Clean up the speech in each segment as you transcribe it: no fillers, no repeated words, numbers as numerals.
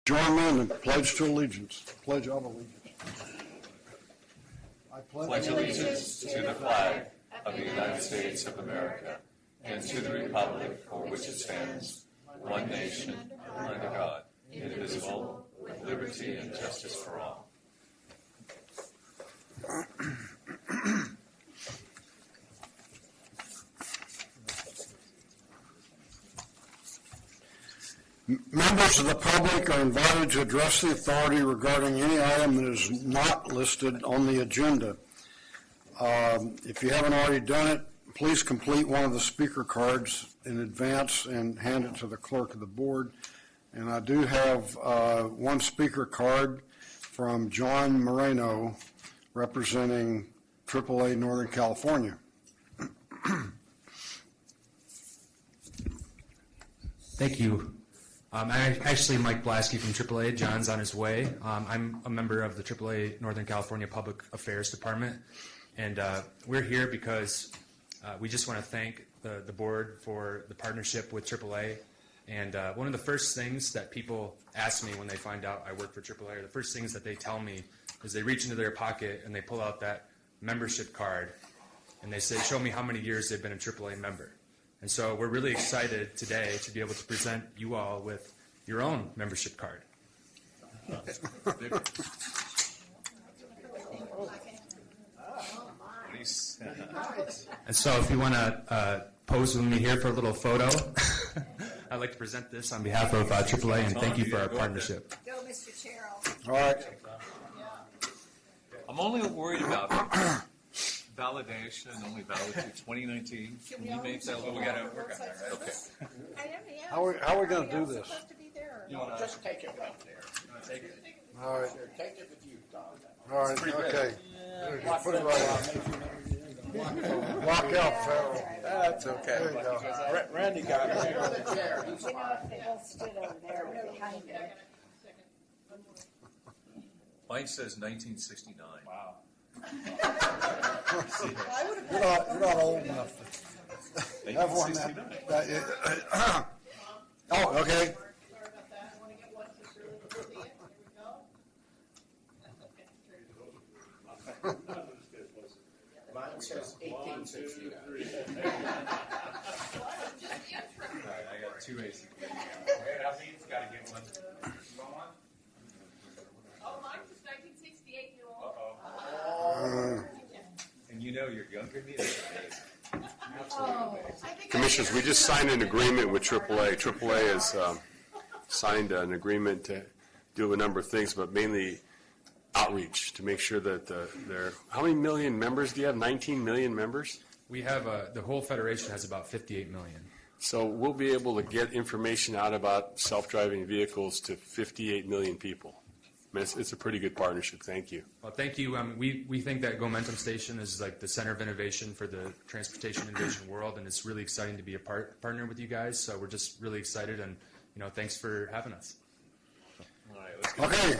Join me in the pledge to allegiance. Pledge of allegiance. I Pledge allegiance to the flag of the United States of America and to the republic for which it stands, one nation, under God, indivisible, with liberty and justice for all. Members of the public are invited to address the authority regarding any item that is not listed on the agenda. If you haven't already done it, please complete one of the speaker cards in advance and hand it to the clerk of the board. And I do have one speaker card from John Moreno representing AAA Northern California. Thank you. I'm actually Mike Blasky from AAA. John's on his way. I'm a member of the AAA Northern California Public Affairs Department, and we're here because we just want to thank the board for the partnership with AAA. And one of the first things that people ask me when they find out I work for AAA, or the first things that they tell me is they reach into their pocket and they pull out that membership card, and they say, "Show me how many years they've been a AAA member." And so we're really excited today to be able to present you all with your own membership card. And so if you want to pose with me here for a little photo, I'd like to present this on behalf of AAA and thank you for our partnership. Go, Mr. Terrell. All right. I'm only worried about validation, only valid to 2019. Can you make that? We got to work on that, right? Okay. How are we going to do this? Just take it right there. Take it. All right. Take it with you, Tom. All right. Okay. Put it right on. Lock out, Farrell. That's okay. There you go. Randy got it. You know, if they both stood over there behind you. Mine says 1969. Wow. You're not old enough to have one that. Oh, okay. Mine says 1869. I got two A's. Got to get one. Oh, mine was 1968, you all. And you know you're younger than me. That's amazing. Commissioners, we just signed an agreement with AAA. AAA has signed an agreement to do a number of things, but mainly outreach to make sure that they're. How many million members do you have? 19 million members? We have the whole federation has about 58 million. So we'll be able to get information out about self-driving vehicles to 58 million people. I mean, it's a pretty good partnership. Thank you. Well, thank you. We think that Gomentum Station is like the center of innovation for the transportation innovation world, and it's really exciting to be a partner with you guys. So we're just really excited, and thanks for having us. All right, let's go. Okay.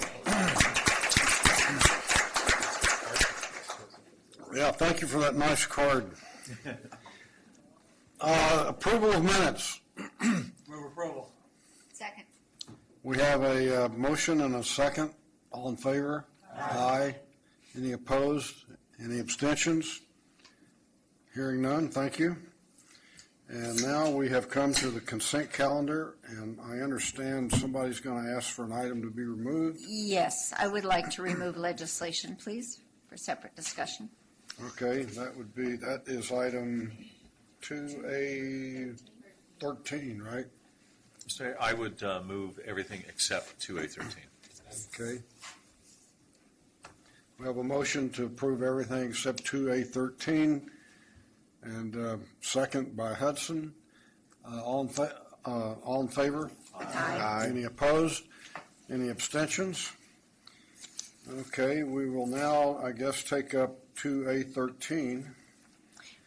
Yeah, thank you for that nice card. Approval of minutes. Move approval. Second. We have a motion and a second. All in favor? Aye. Any opposed? Any abstentions? Hearing none, thank you. And now we have come to the consent calendar, and I understand somebody's going to ask for an item to be removed. Yes, I would like to remove legislation, please, for separate discussion. Okay, that is item 2A13, right? Mr. I would move everything except 2A13. Okay. We have a motion to approve everything except 2A13, and second by Hudson. All in favor? Aye. Any opposed? Any abstentions? Okay, we will now, I guess, take up 2A13.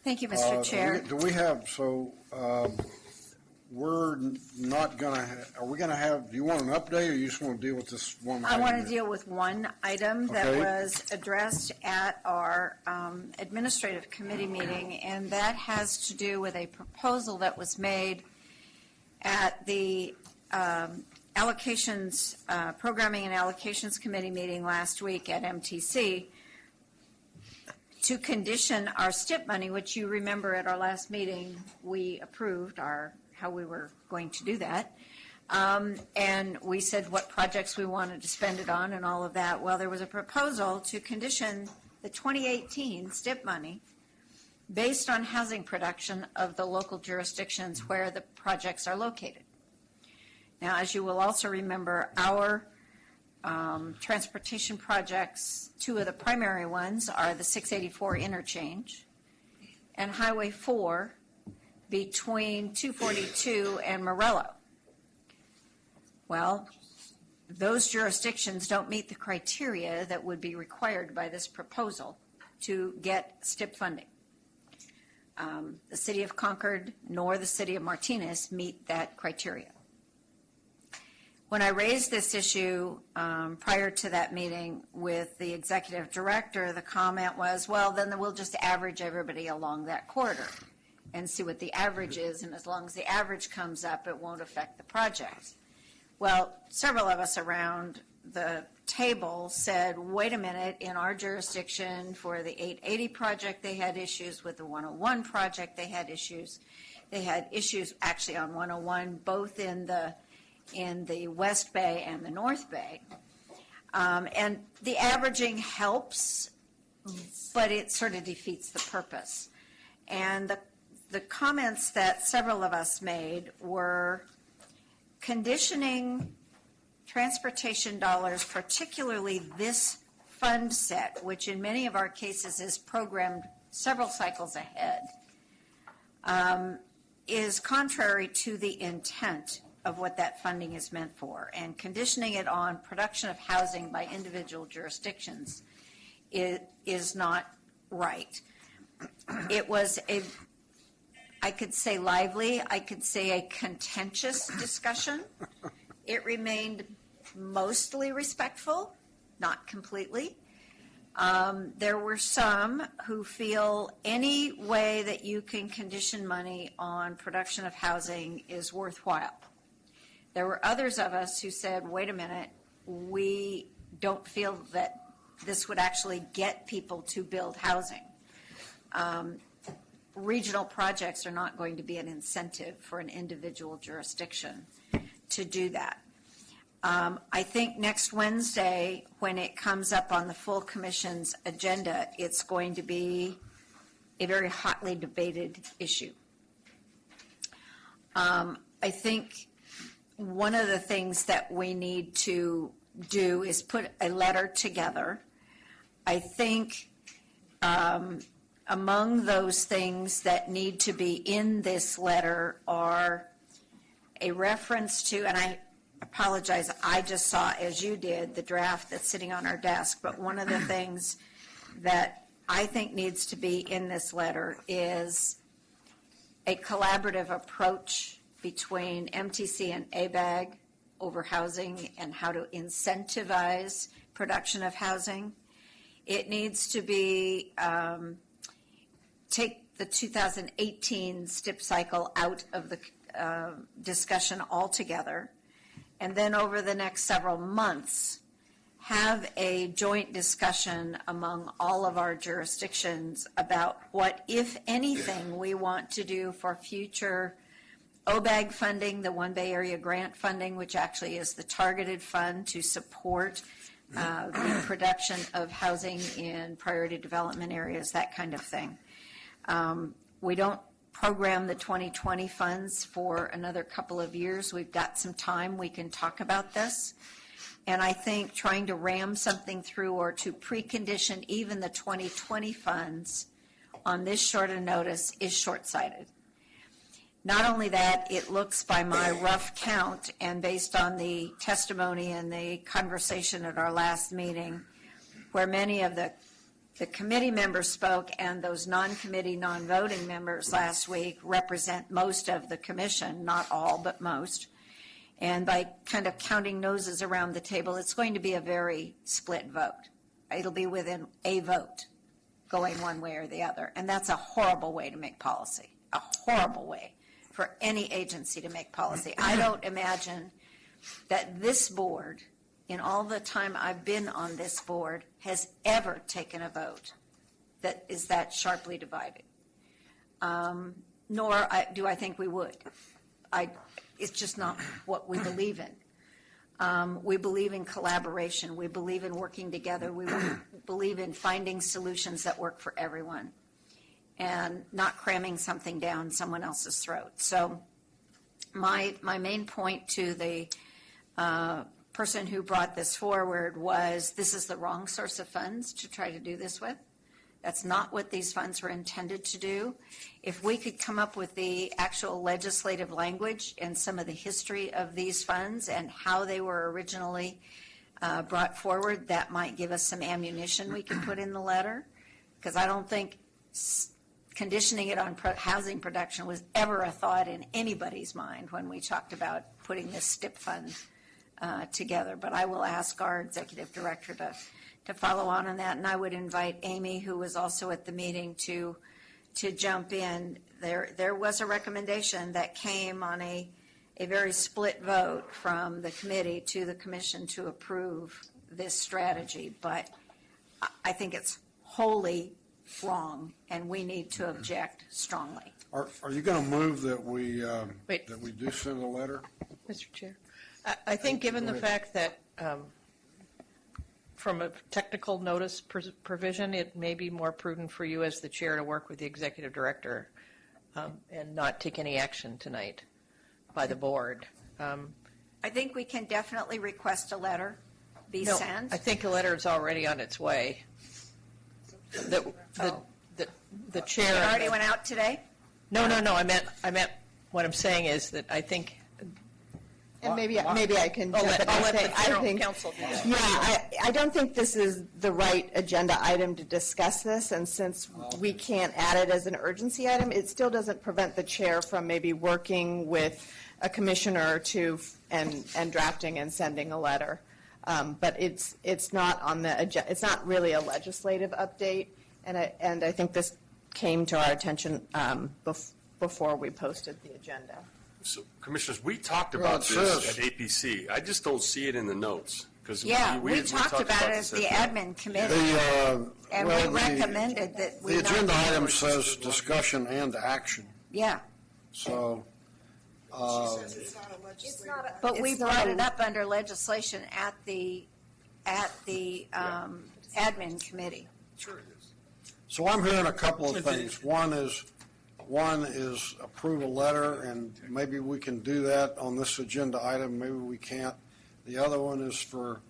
Thank you, Mr. Chair. Do we have, we're not going to, are we going to have, do you want an update or you just want to deal with this one I item? want to deal with one item that Okay. was addressed at our administrative committee meeting, and that has to do with a proposal that was made at the allocations, Programming and Allocations Committee meeting last week at MTC to condition our STIP money, which you remember at our last meeting, we approved how we were going to do that. And we said what projects we wanted to spend it on and all of that. Well, there was a proposal to condition the 2018 STIP money based on housing production of the local jurisdictions where the projects are located. Now, as you will also remember, our transportation projects, two of the primary ones are the 684 interchange and Highway 4 between 242 and Morello. Well, those jurisdictions don't meet the criteria that would be required by this proposal to get STIP funding. The City of Concord nor the City of Martinez meet that criteria. When I raised this issue prior to that meeting with the executive director, the comment was, well, then we'll just average everybody along that corridor and see what the average is, and as long as the average comes up, it won't affect the project. Well, several of us around the table said, wait a minute, in our jurisdiction for the 880 project, they had issues with the 101 project, they had issues actually on 101, both in the West Bay and the North Bay. And the averaging helps, but it sort of defeats the purpose. And the comments that several of us made were conditioning transportation dollars, particularly this fund set, which in many of our cases is programmed several cycles ahead, is contrary to the intent of what that funding is meant for. And conditioning it on production of housing by individual jurisdictions is not right. It was I could say lively, I could say a contentious discussion. It remained mostly respectful, not completely. There were some who feel any way that you can condition money on production of housing is worthwhile. There were others of us who said, wait a minute, we don't feel that this would actually get people to build housing. Regional projects are not going to be an incentive for an individual jurisdiction to do that. I think next Wednesday, when it comes up on the full commission's agenda, it's going to be a very hotly debated issue. I think one of the things that we need to do is put a letter together. I think among those things that need to be in this letter are a reference to, and I apologize, I just saw, as you did, the draft that's sitting on our desk, but one of the things that I think needs to be in this letter is a collaborative approach between MTC and ABAG over housing and how to incentivize production of housing. It needs to be take the 2018 STIP cycle out of the discussion altogether, and then over the next several months have a joint discussion among all of our jurisdictions about what, if anything, we want to do for future OBAG funding, the One Bay Area Grant funding, which actually is the targeted fund to support the production of housing in priority development areas, that kind of thing. We don't program the 2020 funds for another couple of years. We've got some time. We can talk about this. And I think trying to ram something through or to precondition even the 2020 funds on this short a notice is short-sighted. Not only that, it looks by my rough count and based on the testimony and the conversation at our last meeting where many of the committee members spoke and those non-committee, non-voting members last week represent most of the commission, not all, but most. And by kind of counting noses around the table, it's going to be a very split vote. It'll be within a vote going one way or the other. And that's a horrible way to make policy, a horrible way for any agency to make policy. I don't imagine that this board, in all the time I've been on this board, has ever taken a vote that is that sharply divided. Nor do I think we would. It's just not what we believe in. We believe in collaboration. We believe in working together. We believe in finding solutions that work for everyone and not cramming something down someone else's throat. So my main point to the person who brought this forward was this is the wrong source of funds to try to do this with. That's not what these funds were intended to do. If we could come up with the actual legislative language and some of the history of these funds and how they were originally brought forward, that might give us some ammunition we can put in the letter. Because I don't think conditioning it on housing production was ever a thought in anybody's mind when we talked about putting this STIP fund together. But I will ask our executive director to follow on that, and I would invite Amy, who was also at the meeting, to jump in. There was a recommendation that came on a very split vote from the committee to the commission to approve this strategy, but I think it's wholly wrong, and we need to object strongly. Are you going to move that we Wait. do send a letter? Mr. Chair, I think given the Go ahead. fact that from a technical notice provision, it may be more prudent for you as the chair to work with the executive director and not take any action tonight by the board. I think we can definitely request a letter be No, sent. I think a letter is already on its way. The chair. It already went out today? No, I meant, what I'm saying is that I think. And maybe I can I'll jump in and let say, the I general think, counsel do that. yeah, I don't think this is the right agenda item to discuss this, and since we can't add it as an urgency item, it still doesn't prevent the chair from maybe working with a commissioner or two and drafting and sending a letter. But it's not on the agenda. It's not really a legislative update, and I think this came to our attention before we posted the agenda. So, Commissioners, we talked Well, about it this says- at APC. I just don't see it in the notes. 'Cause Yeah, we talked about it as this the at admin committee, and we Well, recommended that we the not. agenda item says discussion and action, Yeah, so, but we It's not brought a- it up under legislation at the admin committee. so I'm hearing a couple of things. One is approve a letter, and maybe we can do that on this agenda item, maybe we can't. The other one is for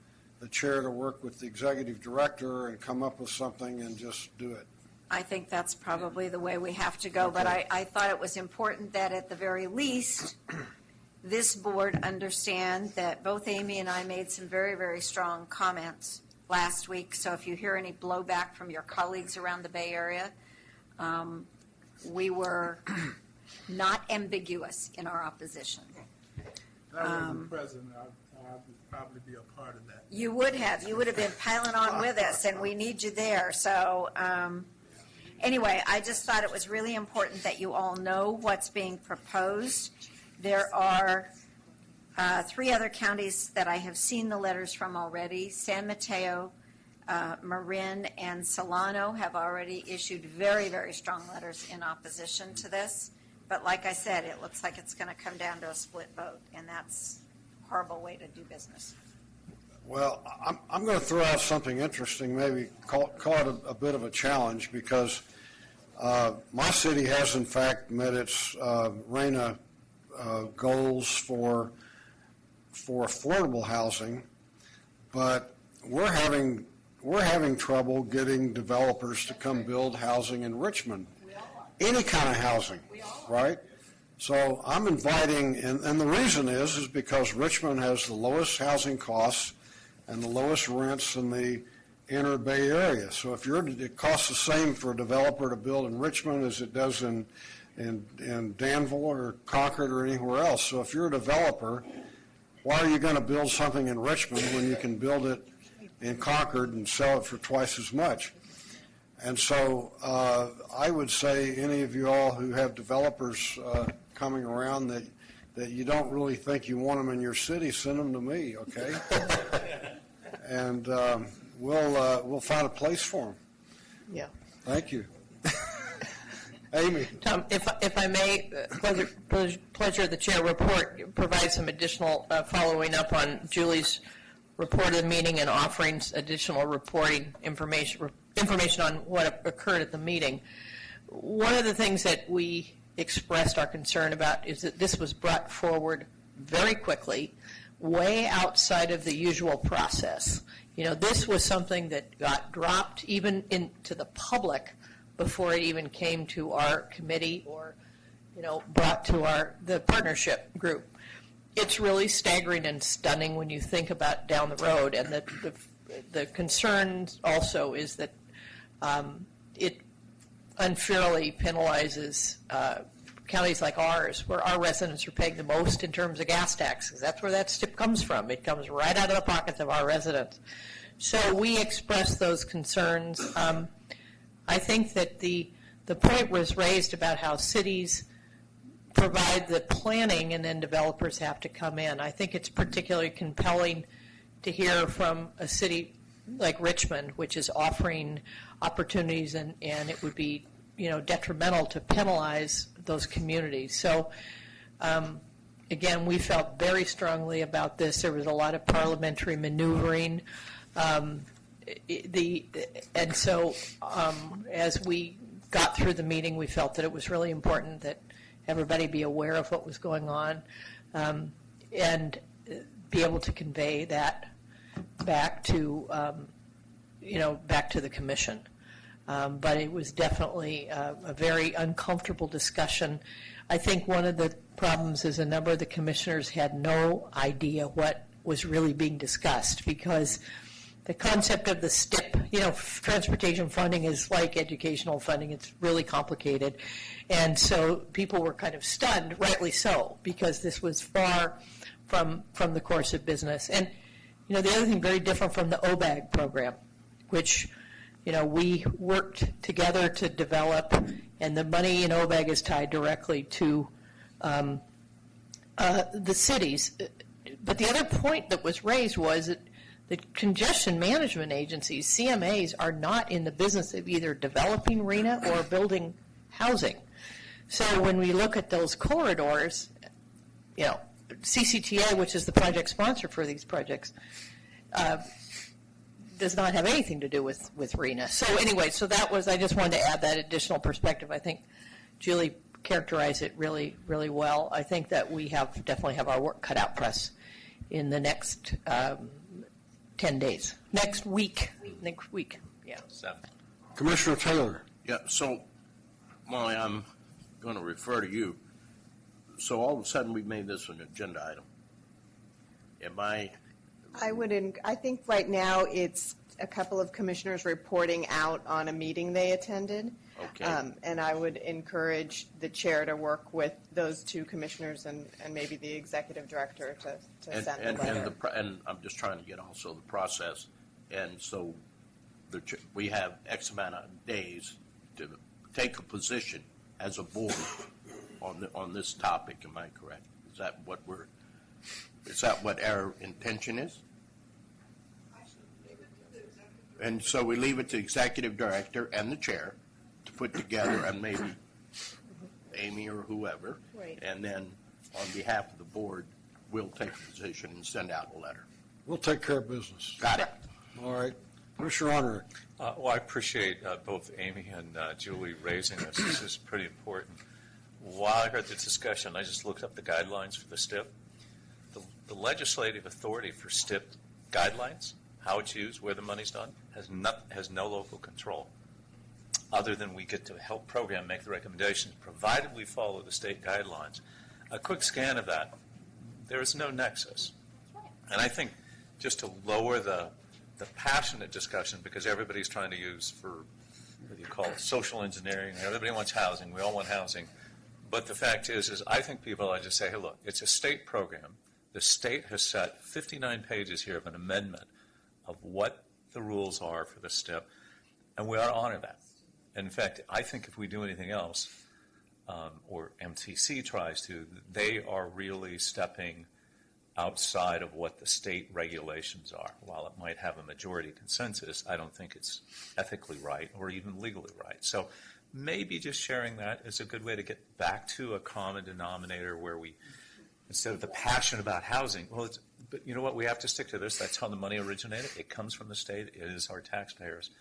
the chair to work with the executive director and come up with something and just do it. I think that's probably the way we have to go, but I thought it was important that at the very least, this board understand that both Amy and I made some very, very strong comments last week, so if you hear any blowback from your colleagues around the Bay Area, we were not ambiguous in our opposition. If I wasn't president, I would probably be a part of that. You would have been piling on with us, and we need you there. So anyway, I just thought it was really important that you all know what's being proposed. There are 3 other counties that I have seen the letters from already. San Mateo, Marin, and Solano have already issued very, very strong letters in opposition to this. But like I said, it looks like it's going to come down to a split vote, and that's a horrible way to do business. Well, I'm going to throw out something interesting, maybe call it a bit of a challenge, because my city has in fact met its RENA goals for affordable housing, but we're having trouble getting developers to come build housing in Richmond, any kind of housing, right? So I'm inviting, and the reason is because Richmond has the lowest housing costs and the lowest rents in the inner Bay Area. So if it costs the same for a developer to build in Richmond as it does in Danville or Concord or anywhere else. So if you're a developer, why are you going to build something in Richmond when you can build it in Concord and sell it for twice as much? And so I would say any of you all who have developers coming around that that you don't really think you want them in your city, send them to me, okay? And we'll find a place for them. Yeah. Thank you. Amy? Tom, if I may, pleasure of the chair report, provide some additional following up on Julie's report of the meeting and offering additional reporting information on what occurred at the meeting. One of the things that we expressed our concern about is that this was brought forward very quickly, way outside of the usual process. You know, this was something that got dropped even into the public before it even came to our committee or, you know, brought to the partnership group. It's really staggering and stunning when you think about down the road. And the concern also is that it unfairly penalizes counties like ours, where our residents are paying the most in terms of gas taxes. That's where that STIP comes from. It comes right out of the pockets of our residents. So we expressed those concerns. I think that the point was raised about how cities provide the planning and then developers have to come in. I think it's particularly compelling to hear from a city like Richmond, which is offering opportunities, and it would be, you know, detrimental to penalize those communities. So again, we felt very strongly about this. There was a lot of parliamentary maneuvering. And so as we got through the meeting, we felt that it was really important that everybody be aware of what was going on and be able to convey that back to, back to the commission. But it was definitely a very uncomfortable discussion. I think one of the problems is a number of the commissioners had no idea what was really being discussed, because the concept of the STIP, you know, transportation funding is like educational funding. It's really complicated. And so people were kind of stunned, rightly so, because this was far from the course of business. And, you know, the other thing very different from the OBAG program, which, you know, we worked together to develop, and the money in OBAG is tied directly to the cities. But the other point that was raised was that the congestion management agencies, CMAs, are not in the business of either developing RENA or building housing. So when we look at those corridors, you know, CCTA, which is the project sponsor for these projects, does not have anything to do with RENA. So anyway, so that was, I just wanted to add that additional perspective. I think Julie characterized it really, really well. I think that we definitely have our work cut out for us in the next 10 days. Next week, yeah. Commissioner Taylor. Yeah, so, Molly, I'm going to refer to you. So all of a sudden, we've made this an agenda item. I think right now it's a couple of commissioners reporting out on a meeting they attended. Okay. And I would encourage the chair to work with those two commissioners and maybe the executive director to send the letter. And I'm just trying to get also the process. And so we have X amount of days to take a position as a board on this topic. Am I correct? Is that what our intention is? And so we leave it to executive director and the chair to put together, and maybe Amy or whoever. Right. And then on behalf of the board, we'll take a position and send out a letter. We'll take care of business. Got it. All right. Commissioner Honor. Well, I appreciate both Amy and Julie raising this. This is pretty important. While I heard the discussion, I just looked up the guidelines for the STIP. The legislative authority for STIP guidelines, how it's used, where the money's done, has no local control, other than we get to help program make the recommendations, provided we follow the state guidelines. A quick scan of that, there is no nexus. And I think just to lower the passionate discussion, because everybody's trying to use for what do you call it, social engineering. Everybody wants housing. We all want housing. But the fact is I think people ought to just say, hey, look, it's a state program. The state has set 59 pages here of an amendment of what the rules are for the STIP, and we ought to honor that. And in fact, I think if we do anything else, or MTC tries to, they are really stepping outside of what the state regulations are. While it might have a majority consensus, I don't think it's ethically right or even legally right. So maybe just sharing that is a good way to get back to a common denominator where we, instead of the passion about housing, but you know what, we have to stick to this. That's how the money originated. It comes from the state. It is our taxpayers.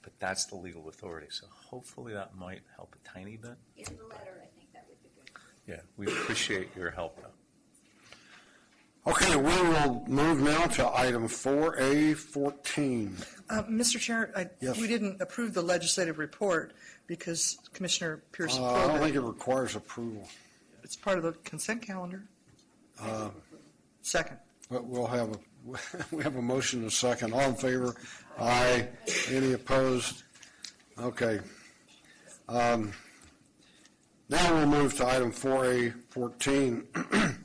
But that's the legal authority. So hopefully that might help a tiny bit. In the letter, I think that would be good. Yeah, we appreciate your help, though. Okay, we will move now to item 4A14. Mr. Chair, Yes. we didn't approve the legislative report because Commissioner Pearson I don't pulled think it. it requires approval. It's part of the consent calendar. Second. But we'll have we have a motion and a second. All in favor? Aye. Any opposed? Okay. Now we'll move to item 4A14,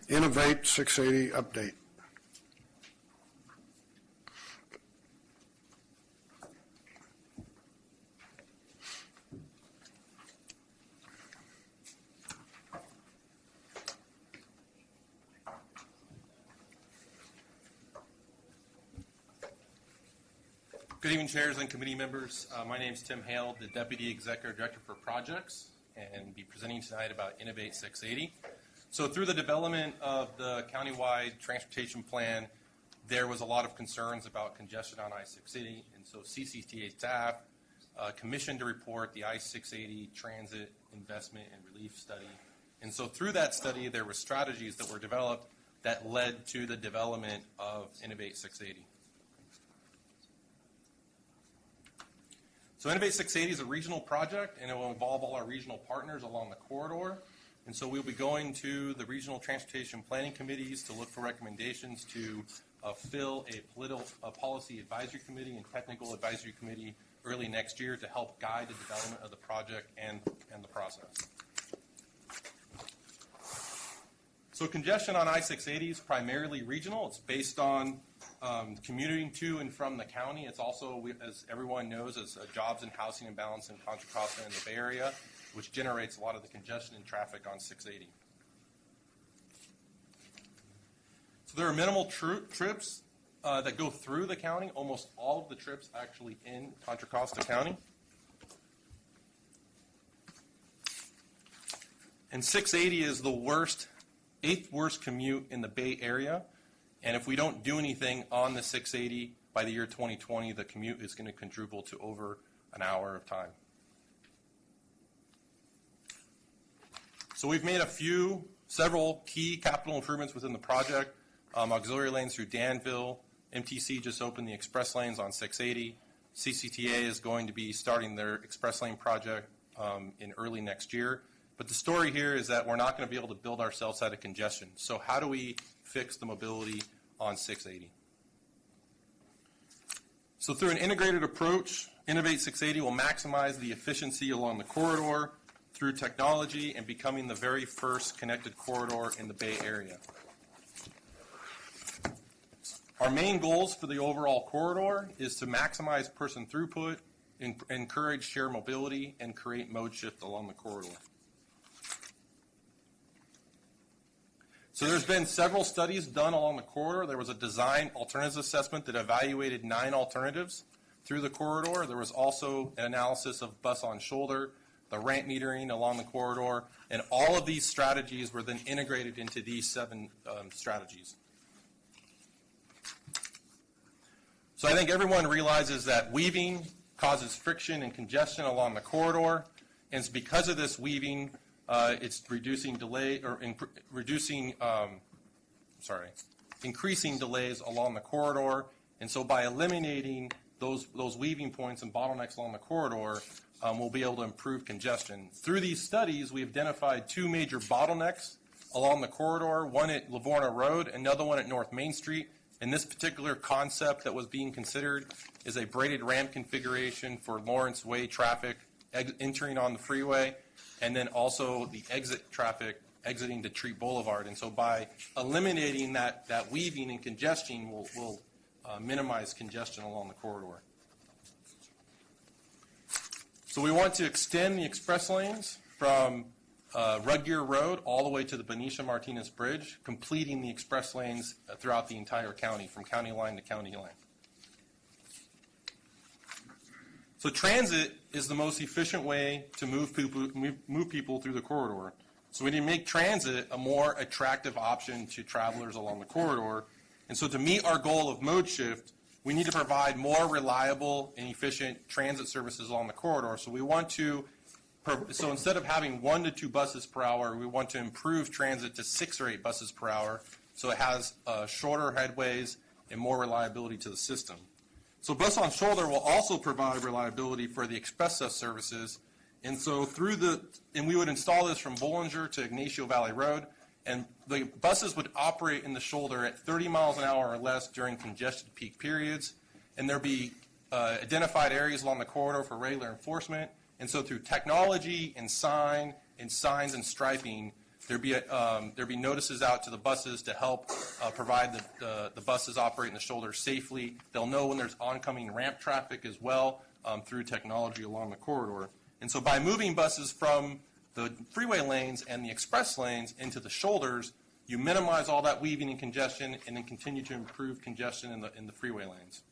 Innovate 680 update. Good evening, chairs and committee members. My name is Tim Hale, the Deputy Executive Director for Projects, and be presenting tonight about Innovate 680. So through the development of the countywide transportation plan, there was a lot of concerns about congestion on I-680, and so CCTA staff commissioned a report, the I-680 Transit Investment and Relief Study. And so through that study, there were strategies that were developed that led to the development of Innovate 680. So Innovate 680 is a regional project, and it will involve all our regional partners along the corridor. And so we'll be going to the regional transportation planning committees to look for recommendations to fill a policy advisory committee and technical advisory committee early next year to help guide the development of the project and the process. So congestion on I-680 is primarily regional. It's based on commuting to and from the county. It's also, as everyone knows, is a jobs and housing imbalance in Contra Costa and the Bay Area, which generates a lot of the congestion and traffic on 680. So there are minimal trips that go through the county. Almost all of the trips actually in Contra Costa County. And 680 is the eighth worst commute in the Bay Area. And if we don't do anything on the 680 by the year 2020, the commute is going to quadruple to over an hour of time. So we've made several key capital improvements within the project. Auxiliary lanes through Danville. MTC just opened the express lanes on 680. CCTA is going to be starting their express lane project in early next year. But the story here is that we're not going to be able to build ourselves out of congestion. So how do we fix the mobility on 680? So through an integrated approach, Innovate 680 will maximize the efficiency along the corridor through technology and becoming the very first connected corridor in the Bay Area. Our main goals for the overall corridor is to maximize person throughput, encourage shared mobility, and create mode shift along the corridor. So there's been several studies done along the corridor. There was a design alternatives assessment that evaluated 9 alternatives through the corridor. There was also an analysis of bus on shoulder, the ramp metering along the corridor, and all of these strategies were then integrated into these 7 strategies. So I think everyone realizes that weaving causes friction and congestion along the corridor, and it's because of this weaving it's reducing delay or increasing delays along the corridor. And so by eliminating those weaving points and bottlenecks along the corridor, we'll be able to improve congestion. Through these studies, we identified 2 major bottlenecks along the corridor, one at Livorno Road, another one at North Main Street. And this particular concept that was being considered is a braided ramp configuration for Lawrence Way traffic entering on the freeway, and then also the exit traffic exiting to Treat Boulevard. And so by eliminating that weaving and congestion, we'll minimize congestion along the corridor. So we want to extend the express lanes from Rudgear Road all the way to the Benicia Martinez Bridge, completing the express lanes throughout the entire county, from county line to county line. So transit is the most efficient way to move people through the corridor. So we need to make transit a more attractive option to travelers along the corridor. And so to meet our goal of mode shift, we need to provide more reliable and efficient transit services along the corridor. So we want to, so instead of having 1 to 2 buses per hour, we want to improve transit to 6 or 8 buses per hour, so it has shorter headways and more reliability to the system. So Bus on Shoulder will also provide reliability for the express bus services. And so and we would install this from Bollinger to Ignacio Valley Road, and the buses would operate in the shoulder at 30 miles an hour or less during congested peak periods. And there'd be identified areas along the corridor for regular enforcement. And so through technology and signs and striping, there'd be notices out to the buses to help provide the buses operating the shoulder safely. They'll know when there's oncoming ramp traffic as well through technology along the corridor. And so by moving buses from the freeway lanes and the express lanes into the shoulders, you minimize all that weaving and congestion and then continue to improve congestion in the freeway lanes.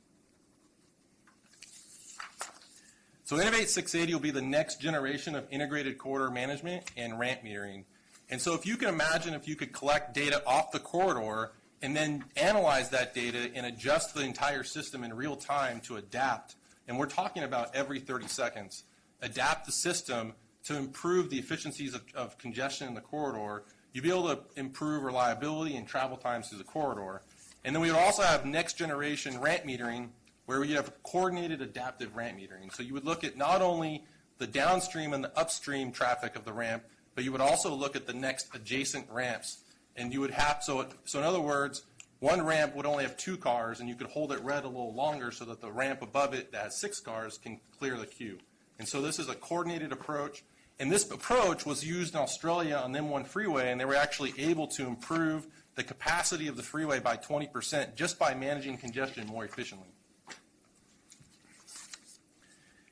So Innovate 680 will be the next generation of integrated corridor management and ramp metering. And so if you can imagine if you could collect data off the corridor and then analyze that data and adjust the entire system in real time to adapt, and we're talking about every 30 seconds, adapt the system to improve the efficiencies of congestion in the corridor, you'll be able to improve reliability and travel times through the corridor. And then we would also have next generation ramp metering, where we have coordinated adaptive ramp metering. So you would look at not only the downstream and the upstream traffic of the ramp, but you would also look at the next adjacent ramps. And you would have, so in other words, one ramp would only have 2 cars, and you could hold it red a little longer so that the ramp above it that has 6 cars can clear the queue. And so this is a coordinated approach. And this approach was used in Australia on the M1 freeway, and they were actually able to improve the capacity of the freeway by 20% just by managing congestion more efficiently.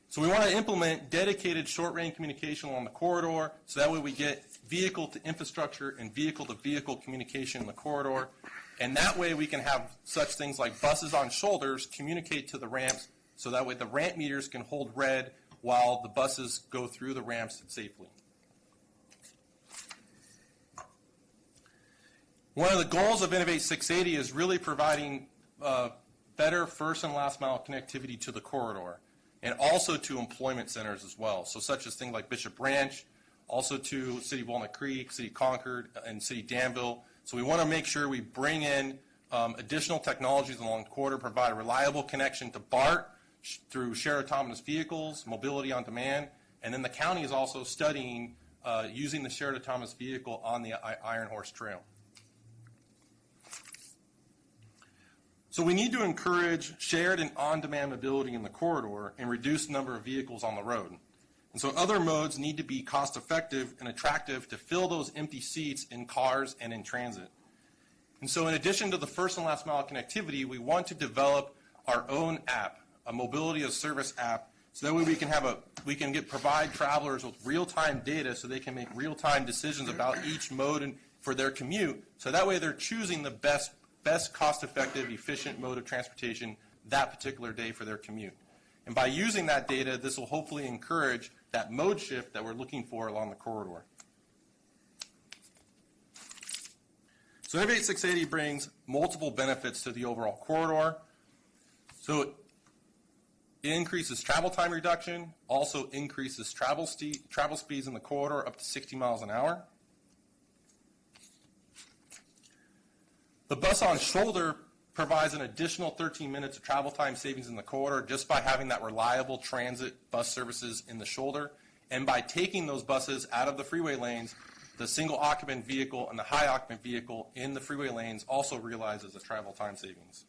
So we want to implement dedicated short-range communication along the corridor, so that way we get vehicle-to-infrastructure and vehicle-to-vehicle communication in the corridor. And that way we can have such things like buses on shoulders communicate to the ramps, so that way the ramp meters can hold red while the buses go through the ramps safely. One of the goals of Innovate 680 is really providing better first and last mile connectivity to the corridor, and also to employment centers as well. So such as things like Bishop Ranch, also to City of Walnut Creek, City of Concord, and City of Danville. So we want to make sure we bring in additional technologies along the corridor, provide a reliable connection to BART through shared autonomous vehicles, mobility on demand, and then the county is also studying using the shared autonomous vehicle on the Iron Horse Trail. So we need to encourage shared and on-demand mobility in the corridor and reduce the number of vehicles on the road. And so other modes need to be cost-effective and attractive to fill those empty seats in cars and in transit. And so in addition to the first and last mile connectivity, we want to develop our own app, a mobility as service app, so that way we can provide travelers with real-time data so they can make real-time decisions about each mode and for their commute. So that way they're choosing the best cost-effective, efficient mode of transportation that particular day for their commute. And by using that data, this will hopefully encourage that mode shift that we're looking for along the corridor. So Innovate 680 brings multiple benefits to the overall corridor. So it increases travel time reduction, also increases travel speeds in the corridor up to 60 miles an hour. The bus on shoulder provides an additional 13 minutes of travel time savings in the corridor just by having that reliable transit bus services in the shoulder. And by taking those buses out of the freeway lanes, the single occupant vehicle and the high occupant vehicle in the freeway lanes also realizes a travel time savings.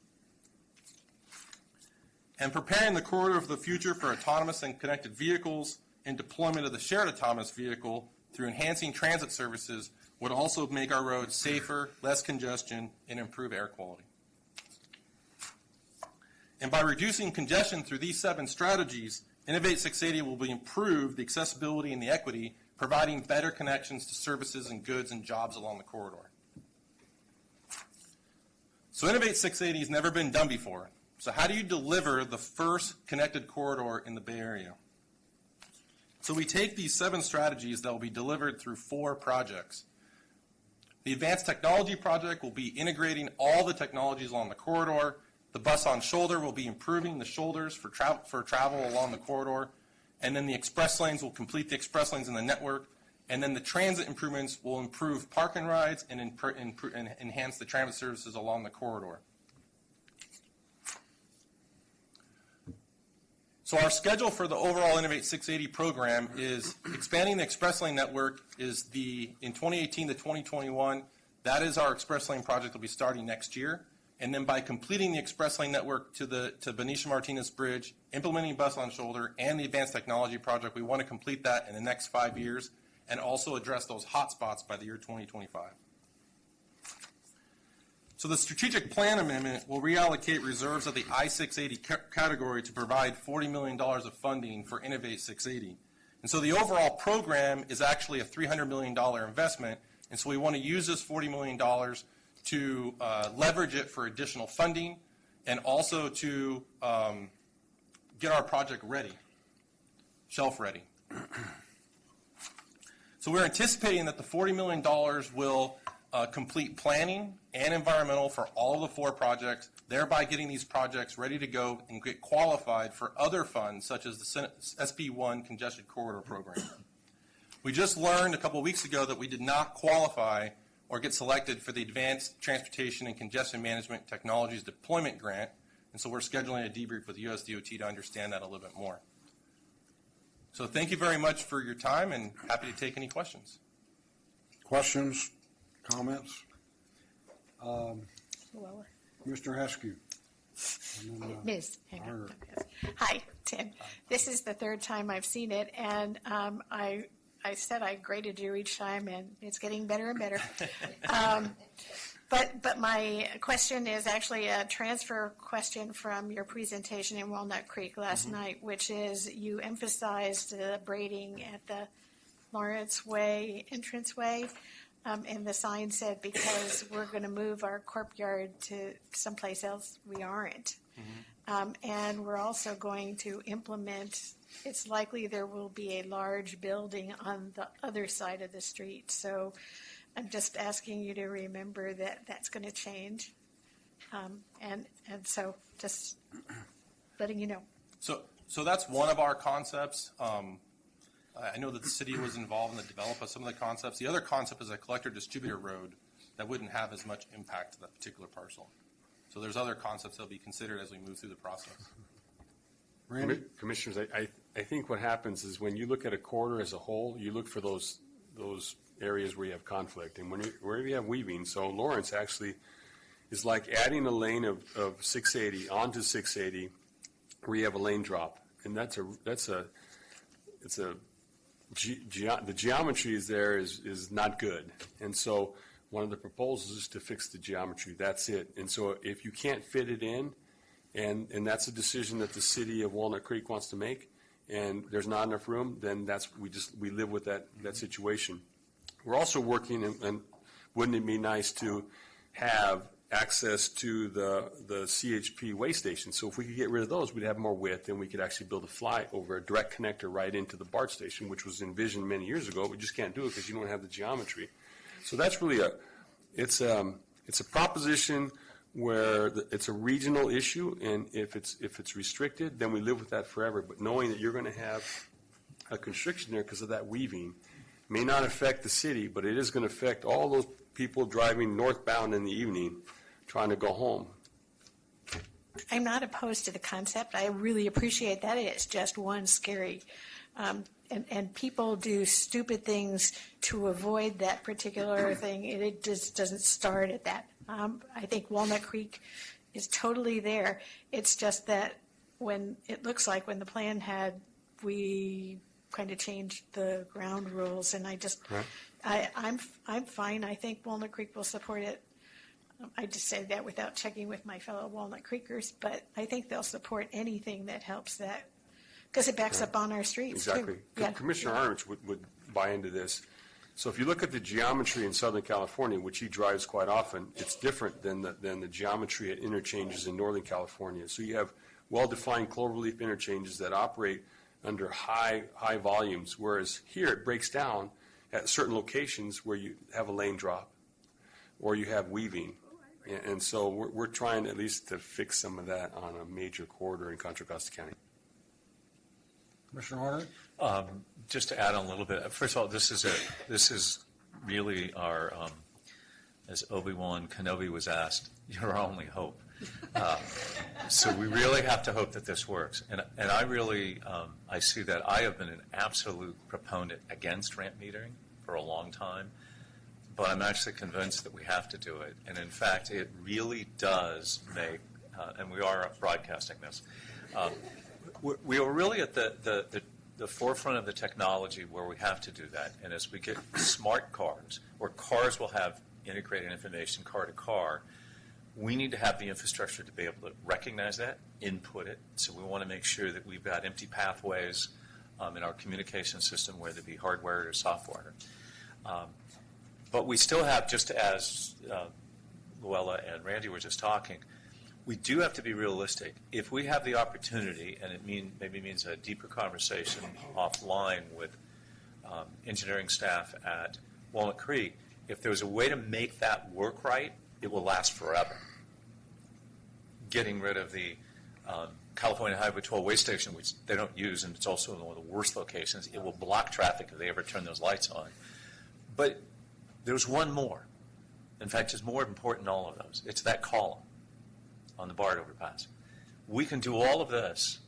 And preparing the corridor for the future for autonomous and connected vehicles and deployment of the shared autonomous vehicle through enhancing transit services would also make our roads safer, less congestion, and improve air quality. And by reducing congestion through these 7 strategies, Innovate 680 will improve the accessibility and the equity providing better connections to services and goods and jobs along the corridor. So Innovate 680 has never been done before. So how do you deliver the first connected corridor in the Bay Area? So we take these 7 strategies that will be delivered through 4 projects. The Advanced Technology Project will be integrating all the technologies along the corridor. The Bus on Shoulder will be improving the shoulders for travel along the corridor. And then the express lanes will complete the express lanes in the network. And then the transit improvements will improve park and rides and enhance the transit services along the corridor. So our schedule for the overall Innovate 680 program is expanding the express lane network is in 2018 to 2021, that is our express lane project that will be starting next year. And then by completing the express lane network to Benicia Martinez Bridge, implementing Bus on Shoulder and the Advanced Technology Project, we want to complete that in the next 5 years and also address those hotspots by the year 2025. So the strategic plan amendment will reallocate reserves of the I-680 category to provide $40 million of funding for Innovate 680. And so the overall program is actually a $300 million investment, and so we want to use this $40 million to leverage it for additional funding and also to get our project ready, shelf ready. So we're anticipating that the $40 million will complete planning and environmental for all of the 4 projects, thereby getting these projects ready to go and get qualified for other funds, such as the SB1 Congested Corridor Program. We just learned a couple of weeks ago that we did not qualify or get selected for the Advanced Transportation and Congestion Management Technologies Deployment Grant, and so we're scheduling a debrief with USDOT to understand that a little bit more. So thank you very much for your time, and happy to take any questions. Questions, comments? Commissioner Heskew. Ms. Hi, Tim. This is the 3rd time I've seen it, and I said I graded you each time, and it's getting better and better. But my question is actually a transfer question from your presentation in Walnut Creek last night, which is you emphasized the braiding at the Lawrence Way entranceway. And the sign said, because we're going to move our corp yard to someplace else, we aren't. And we're also going to implement, it's likely there will be a large building on the other side of the street. So I'm just asking you to remember that that's going to change. And so just letting you know. So that's one of our concepts. I know that the city was involved in the development of some of the concepts. The other concept is a collector-distributor road that wouldn't have as much impact to that particular parcel. So there's other concepts that will be considered as we move through the process. Randy? Commissioners, I think what happens is when you look at a corridor as a whole, you look for those areas where you have conflict. And wherever you have weaving, so Lawrence actually is like adding a lane of 680 onto 680 where you have a lane drop. And the geometry is there is not good. And so one of the proposals is to fix the geometry. That's it. And so if you can't fit it in, and that's a decision that the city of Walnut Creek wants to make, and there's not enough room, then we live with that situation. We're also working, and wouldn't it be nice to have access to the CHP way station? So if we could get rid of those, we'd have more width, and we could actually build a flyover, a direct connector right into the BART station, which was envisioned many years ago. We just can't do it because you don't have the geometry. So that's really it's a proposition where it's a regional issue, and if it's restricted, then we live with that forever. But knowing that you're going to have a constriction there because of that weaving may not affect the city, but it is going to affect all those people driving northbound in the evening trying to go home. I'm not opposed to the concept. I really appreciate that. It's just one scary. And people do stupid things to avoid that particular thing. It just doesn't start at that. I think Walnut Creek is totally there. It's just that when it looks like when the plan had, we kind of changed the ground rules, and I'm fine. I think Walnut Creek will support it. I just say that without checking with my fellow Walnut Creekers, but I think they'll support anything that helps that Because it backs up on our streets, too. Exactly. Yeah. Commissioner Arnich would buy into this. So if you look at the geometry in Southern California, which he drives quite often, it's different than the geometry at interchanges in Northern California. So you have well-defined cloverleaf interchanges that operate under high volumes, whereas here it breaks down at certain locations where you have a lane drop or you have weaving. And so we're trying at least to fix some of that on a major corridor in Contra Costa County. Commissioner Horner? Just to add on a little bit, first of all, this is really our, as Obi-Wan Kenobi was asked, your only hope. So we really have to hope that this works. And I really, I see that. I have been an absolute proponent against ramp metering for a long time, but I'm actually convinced that we have to do it. And in fact, it really does make, and we are broadcasting this, we are really at the forefront of the technology where we have to do that. And as we get smart cars, where cars will have integrated information car to car, we need to have the infrastructure to be able to recognize that, input it. So we want to make sure that we've got empty pathways in our communication system, whether it be hardware or software. But we still have, just as Luella and Randy were just talking, we do have to be realistic. If we have the opportunity, and it maybe means a deeper conversation offline with engineering staff at Walnut Creek, if there's a way to make that work right, it will last forever. Getting rid of the California Highway Patrol way station, which they don't use, and it's also in one of the worst locations, it will block traffic if they ever turn those lights on. But there's one more. In fact, it's more important than all of those. It's that column on the BART overpass. We can do all of this,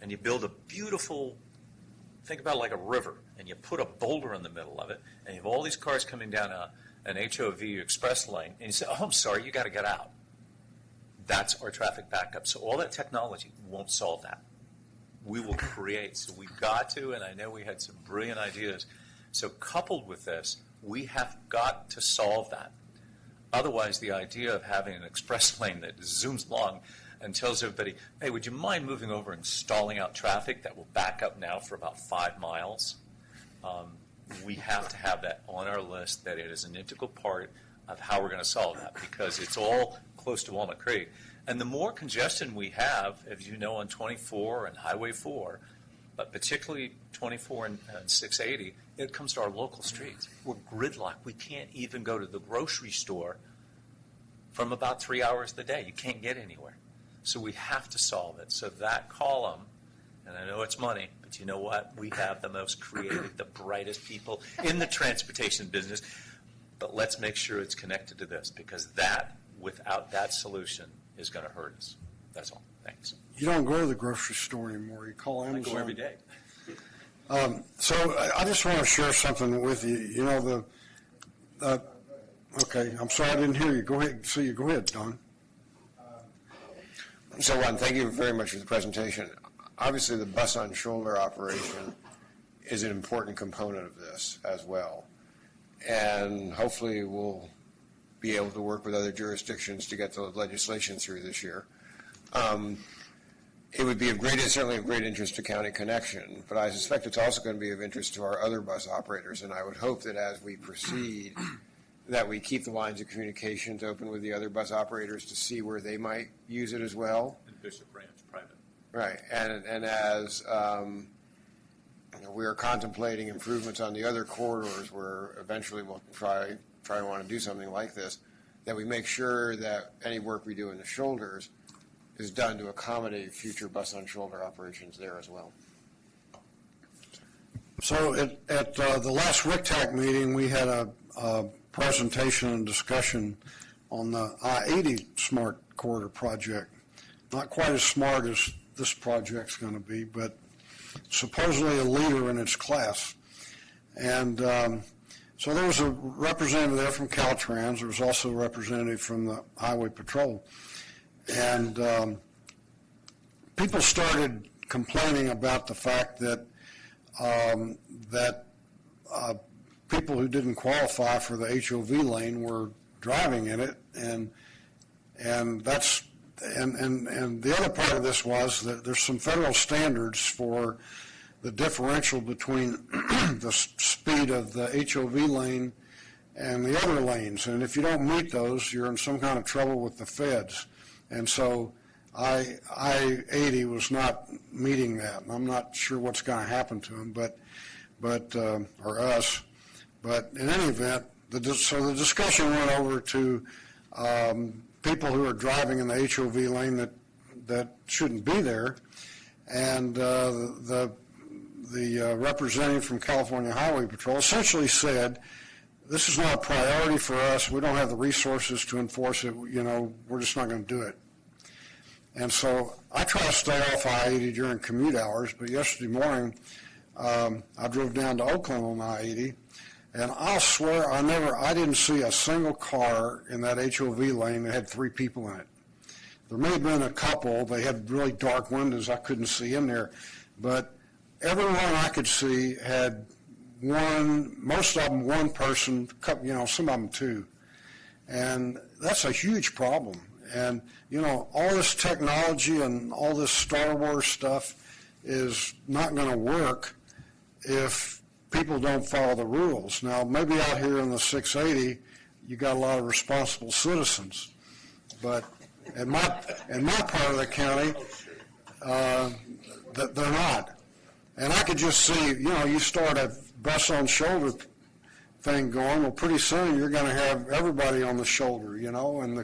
and you build a beautiful, think about it like a river, and you put a boulder in the middle of it, and you have all these cars coming down an HOV express lane, and you say, oh, I'm sorry, you got to get out. That's our traffic backup. So all that technology won't solve that. We will create. So we've got to, and I know we had some brilliant ideas. So coupled with this, we have got to solve that. Otherwise, the idea of having an express lane that zooms along and tells everybody, hey, would you mind moving over and stalling out traffic that will back up now for about 5 miles? We have to have that on our list, that it is an integral part of how we're going to solve that, because it's all close to Walnut Creek. And the more congestion we have, as you know, on 24 and Highway 4, but particularly 24 and 680, it comes to our local streets. We're gridlocked. We can't even go to the grocery store from about 3 hours of the day. You can't get anywhere. So we have to solve it. So that column, and I know it's money, but you know what? We have the most creative, the brightest people in the transportation business. But let's make sure it's connected to this, because that, without that solution, is going to hurt us. That's all. Thanks. You don't go to the grocery store anymore. You call Amazon. I go every day. So I just want to share something with you. You know, okay, I'm sorry I didn't hear you. Go ahead. So you go ahead, Don. So, Ron, thank you very much for the presentation. Obviously, the bus on shoulder operation is an important component of this as well. And hopefully we'll be able to work with other jurisdictions to get the legislation through this year. It would be certainly of great interest to County Connection, but I suspect it's also going to be of interest to our other bus operators, and I would hope that as we proceed, that we keep the lines of communications open with the other bus operators to see where they might use it as well. And Bishop Branch, private. Right, and as we are contemplating improvements on the other corridors where eventually we'll try to want to do something like this, that we make sure that any work we do in the shoulders is done to accommodate future bus on shoulder operations there as well. So at the last WICTAC meeting, we had a presentation and discussion on the I-80 Smart Corridor project. Not quite as smart as this project's going to be, but supposedly a leader in its class. And so there was a representative there from Caltrans. There was also a representative from the Highway Patrol. And people started complaining about the fact that people who didn't qualify for the HOV lane were driving in it, and that's and the other part of this was that there's some federal standards for the differential between the speed of the HOV lane and the other lanes. And if you don't meet those, you're in some kind of trouble with the feds. And so I-80 was not meeting that. And I'm not sure what's going to happen to them, or us. But in any event, so the discussion went over to people who are driving in the HOV lane that shouldn't be there. And the representative from California Highway Patrol essentially said, this is not a priority for us. We don't have the resources to enforce it. We're just not going to do it. And so I try to stay off I-80 during commute hours, but yesterday morning I drove down to Oakland on I-80, and I'll swear I didn't see a single car in that HOV lane that had 3 people in it. There may have been a couple. They had really dark windows. I couldn't see in there. But everyone I could see had most of them one person, some of them 2. And that's a huge problem. And, all this technology and all this Star Wars stuff is not going to work if people don't follow the rules. Now, maybe out here in the 680, you got a lot of responsible citizens. But in my part of the county, they're not. And I could just see, you start a bus on shoulder thing going, well, pretty soon you're going to have everybody on the shoulder, and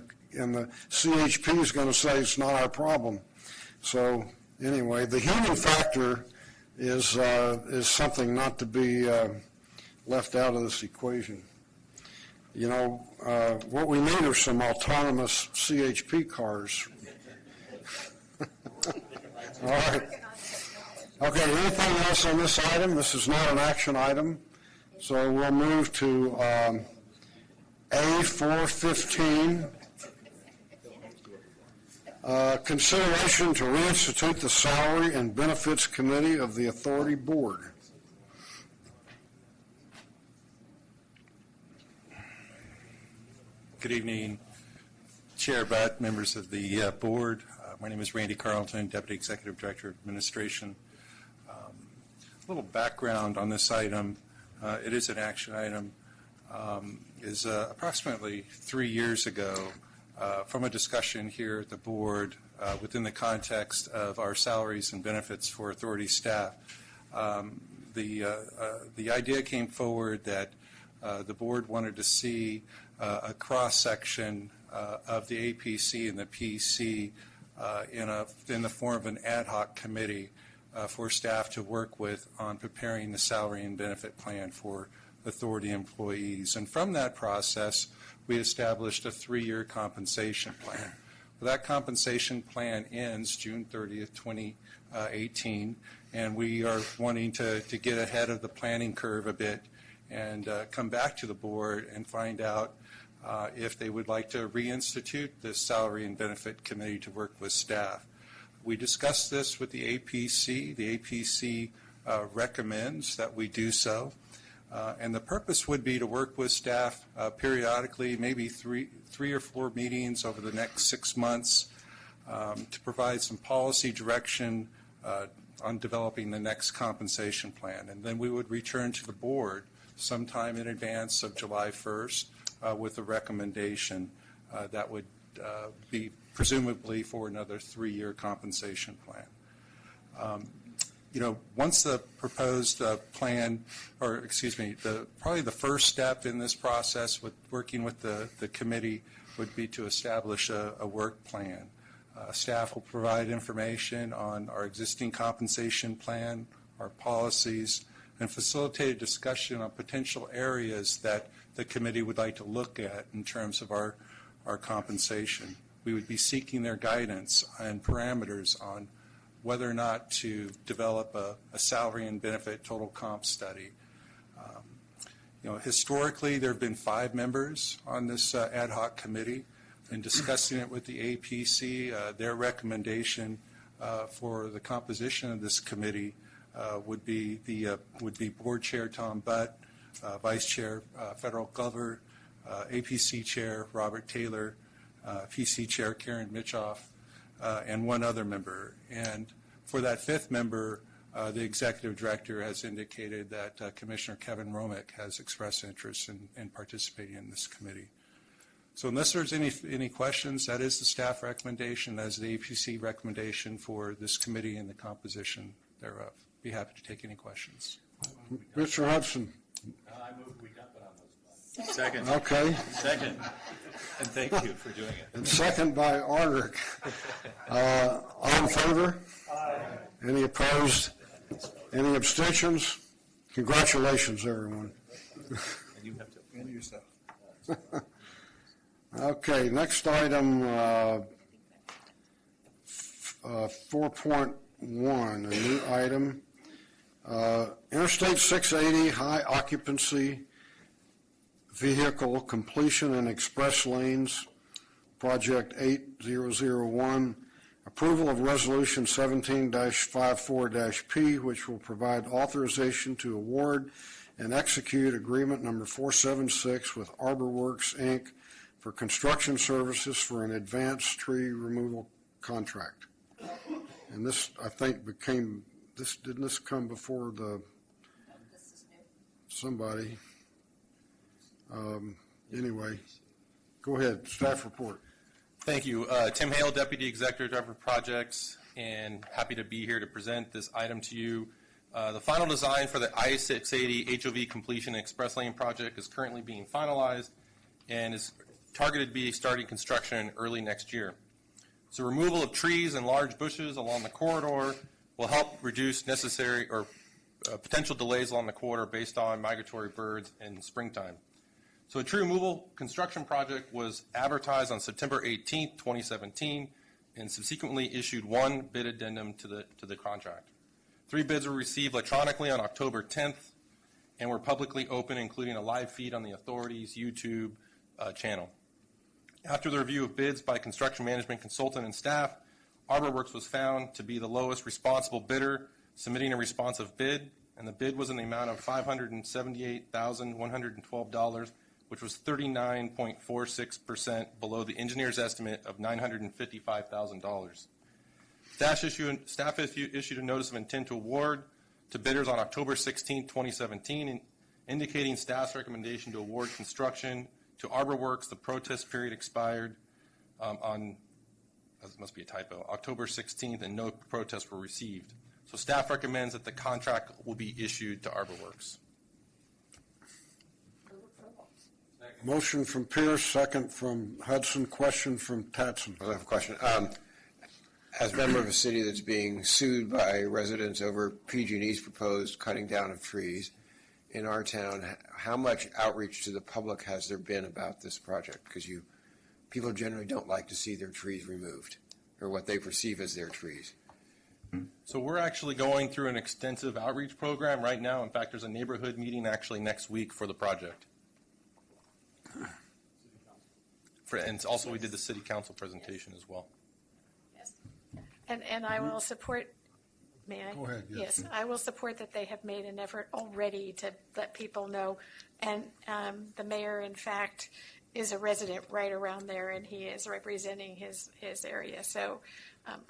the CHP is going to say it's not our problem. So anyway, the human factor is something not to be left out of this equation. What we need are some autonomous CHP cars. All right. Okay, anything else on this item? This is not an action item. So we'll move to A415. Consideration to reinstitute the Salary and Benefits Committee of the Authority Board. Good evening, Chair Butt, members of the board. My name is Randy Carlton, Deputy Executive Director of Administration. A little background on this item. It is an action item. Is approximately 3 years ago, from a discussion here at the board within the context of our salaries and benefits for authority staff, the idea came forward that the board wanted to see a cross-section of the APC and the PC in the form of an ad hoc committee for staff to work with on preparing the salary and benefit plan for authority employees. And from that process, we established a 3-year compensation plan. Well, that compensation plan ends June 30th, 2018, and we are wanting to get ahead of the planning curve a bit and come back to the board and find out if they would like to reinstitute this salary and benefit committee to work with staff. We discussed this with the APC. The APC recommends that we do so. And the purpose would be to work with staff periodically, maybe three or four meetings over the next 6 months to provide some policy direction on developing the next compensation plan. And then we would return to the board sometime in advance of July 1st with a recommendation that would be presumably for another 3-year compensation plan. Once the proposed plan, probably the first step in this process with working with the committee would be to establish a work plan. Staff will provide information on our existing compensation plan, our policies, and facilitate a discussion on potential areas that the committee would like to look at in terms of our compensation. We would be seeking their guidance and parameters on whether or not to develop a salary and benefit total comp study. Historically, there have been 5 members on this ad hoc committee. In discussing it with the APC, their recommendation for the composition of this committee would be Board Chair Tom Butt, Vice Chair Federal Glover, APC Chair Robert Taylor, PC Chair Karen Mitchoff, and one other member. And for that fifth member, the executive director has indicated that Commissioner Kevin Romick has expressed interest in participating in this committee. So unless there's any questions, that is the staff recommendation, that is the APC recommendation for this committee and the composition thereof. Be happy to take any questions. Mr. Hudson? I move we dump it on those guys. Second. Okay. Second. And thank you for doing it. And second by Ardrick. All in favor? Aye. Any opposed? Any abstentions? Congratulations, everyone. And you have to. And yourself. Okay, next item, 4.1, a new item. Interstate 680 high occupancy vehicle completion and express lanes, project 8001. Approval of resolution 17-54-P, which will provide authorization to award and execute agreement number 476 with ArborWorks, Inc. for construction services for an advanced tree removal contract. And this, I think, didn't this come before somebody? Anyway, go ahead, staff report. Thank you. Tim Hale, Deputy Executive Director of Projects, and happy to be here to present this item to you. The final design for the I-680 HOV completion express lane project is currently being finalized and is targeted to be starting construction early next year. So removal of trees and large bushes along the corridor will help reduce necessary or potential delays along the corridor based on migratory birds in springtime. So a tree removal construction project was advertised on September 18th, 2017, and subsequently issued one bid addendum to the contract. 3 bids were received electronically on October 10th and were publicly open, including a live feed on the authority's YouTube channel. After the review of bids by construction management consultant and staff, ArborWorks was found to be the lowest responsible bidder, submitting a responsive bid, and the bid was in the amount of $578,112, which was 39.46% below the engineer's estimate of $955,000. Staff issued a notice of intent to award to bidders on October 16, 2017, indicating staff's recommendation to award construction to ArborWorks. The protest period expired on, this must be a typo, October 16th, and no protests were received. So staff recommends that the contract will be issued to ArborWorks. Motion from Pierce, second from Hudson, question from Tatson. I have a question. As a member of a city that's being sued by residents over PG&E's proposed cutting down of trees in our town, how much outreach to the public has there been about this project? Because people generally don't like to see their trees removed, or what they perceive as their trees. So we're actually going through an extensive outreach program right now. In fact, there's a neighborhood meeting actually next week for the project. And also we did the city council presentation as well. And I will support, may I? Go ahead, yes. Yes, I will support that they have made an effort already to let people know. And the mayor, in fact, is a resident right around there, and he is representing his area. So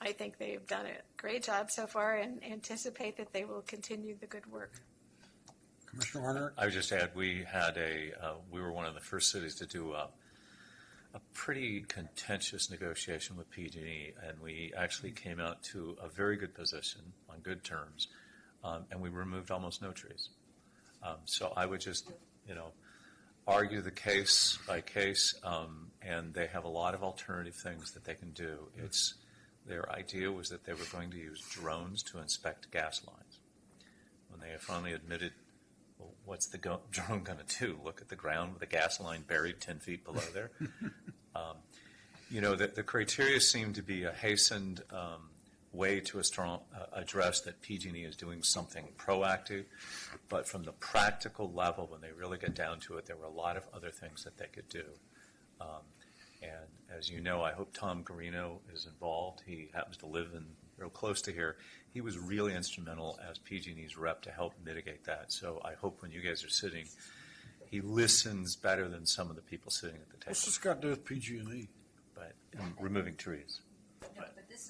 I think they've done a great job so far and anticipate that they will continue the good work. Commissioner Warner? I would just add, we were one of the first cities to do a pretty contentious negotiation with PG&E, and we actually came out to a very good position on good terms, and we removed almost no trees. So I would just, argue the case by case, and they have a lot of alternative things that they can do. Their idea was that they were going to use drones to inspect gas lines. When they finally admitted, well, what's the drone going to do? Look at the ground with a gas line buried 10 feet below there? The criteria seem to be a hastened way to address that PG&E is doing something proactive, but from the practical level, when they really get down to it, there were a lot of other things that they could do. And as you know, I hope Tom Garino is involved. He happens to live real close to here. He was really instrumental as PG&E's rep to help mitigate that. So I hope when you guys are sitting, he listens better than some of the people sitting at the table. What's this got to do with PG&E? But removing trees. No, but this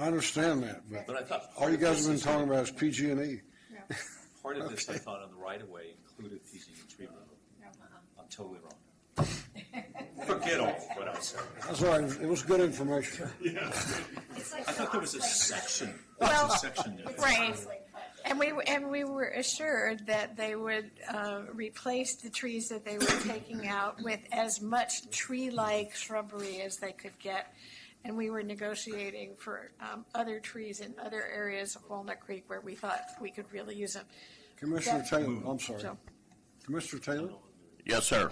I understand that, But I thought. all you guys have been talking about is PG&E. Part of this, I thought, on the right-of-way included PG&E tree removal. I'm totally wrong. Forget all what I said. That's all right, it was good information. I thought there was a section. Well, There's a section there. Right. And we were assured that they would replace the trees that they were taking out with as much tree-like shrubbery as they could get. And we were negotiating for other trees in other areas of Walnut Creek where we thought we could really use them. Commissioner Taylor, I'm sorry. So- Commissioner Taylor? Yes, sir.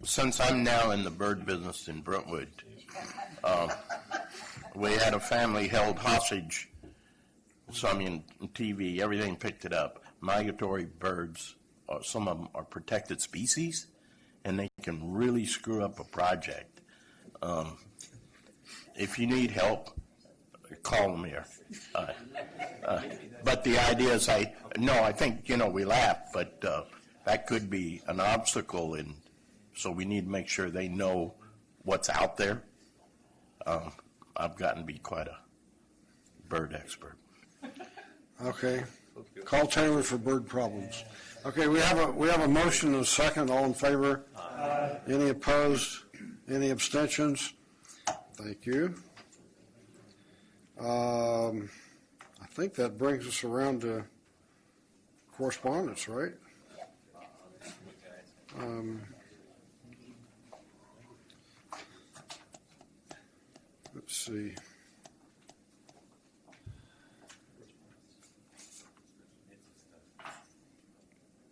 Since I'm now in the bird business in Brentwood, we had a family held hostage. So, I mean, TV, everything picked it up. Migratory birds, some of them are protected species, and they can really screw up a project. If you need help, call them here. But the idea is, I think, we laugh, but that could be an obstacle, and so we need to make sure they know what's out there. I've gotten to be quite a bird expert. Okay. Call Taylor for bird problems. Okay, we have a motion and a second. All in favor? Aye. Any opposed? Any abstentions? Thank you. I think that brings us around to correspondence, right? Let's see.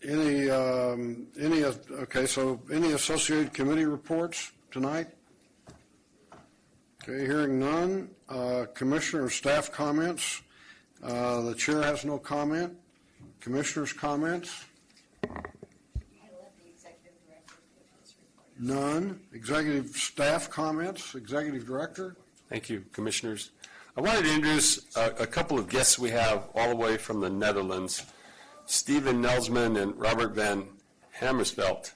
Any associated committee reports tonight? Okay, hearing none. Commissioner or staff comments? The chair has no comment. Commissioners' comments? None. Executive staff comments? Executive director? Thank you, Commissioners. I wanted to introduce a couple of guests we have all the way from the Netherlands, Steven Nelsman and Robert van Hammersveld.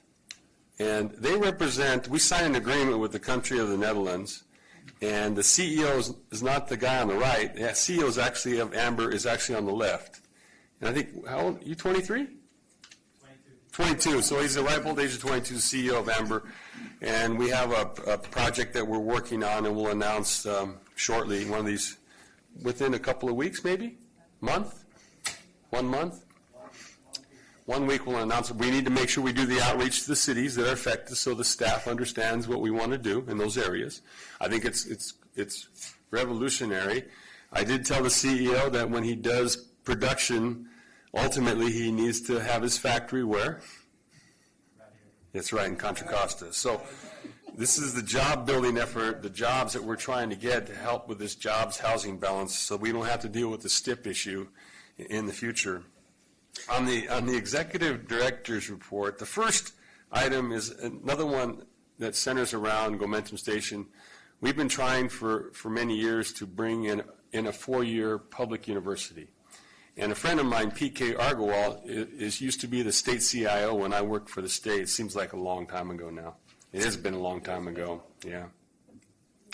And they represent, we signed an agreement with the country of the Netherlands, and the CEO is not the guy on the right. The CEO is actually of Amber is actually on the left. And I think, how old, you 23? 22, so he's the ripe old age of 22, CEO of Amber. And we have a project that we're working on, and we'll announce shortly, one of these, within a couple of weeks maybe? Month? 1 month? 1 week we'll announce it. We need to make sure we do the outreach to the cities that are affected so the staff understands what we want to do in those areas. I think it's revolutionary. I did tell the CEO that when he does production, ultimately he needs to have his factory where? That's right, in Contra Costa. So this is the job building effort, the jobs that we're trying to get to help with this jobs housing balance so we don't have to deal with the STIP issue in the future. On the executive director's report, the first item is another one that centers around Gomentum Station. We've been trying for many years to bring in a 4-year public university. And a friend of mine, P.K. Argowal, used to be the state CIO when I worked for the state. It seems like a long time ago now. It has been a long time ago, yeah.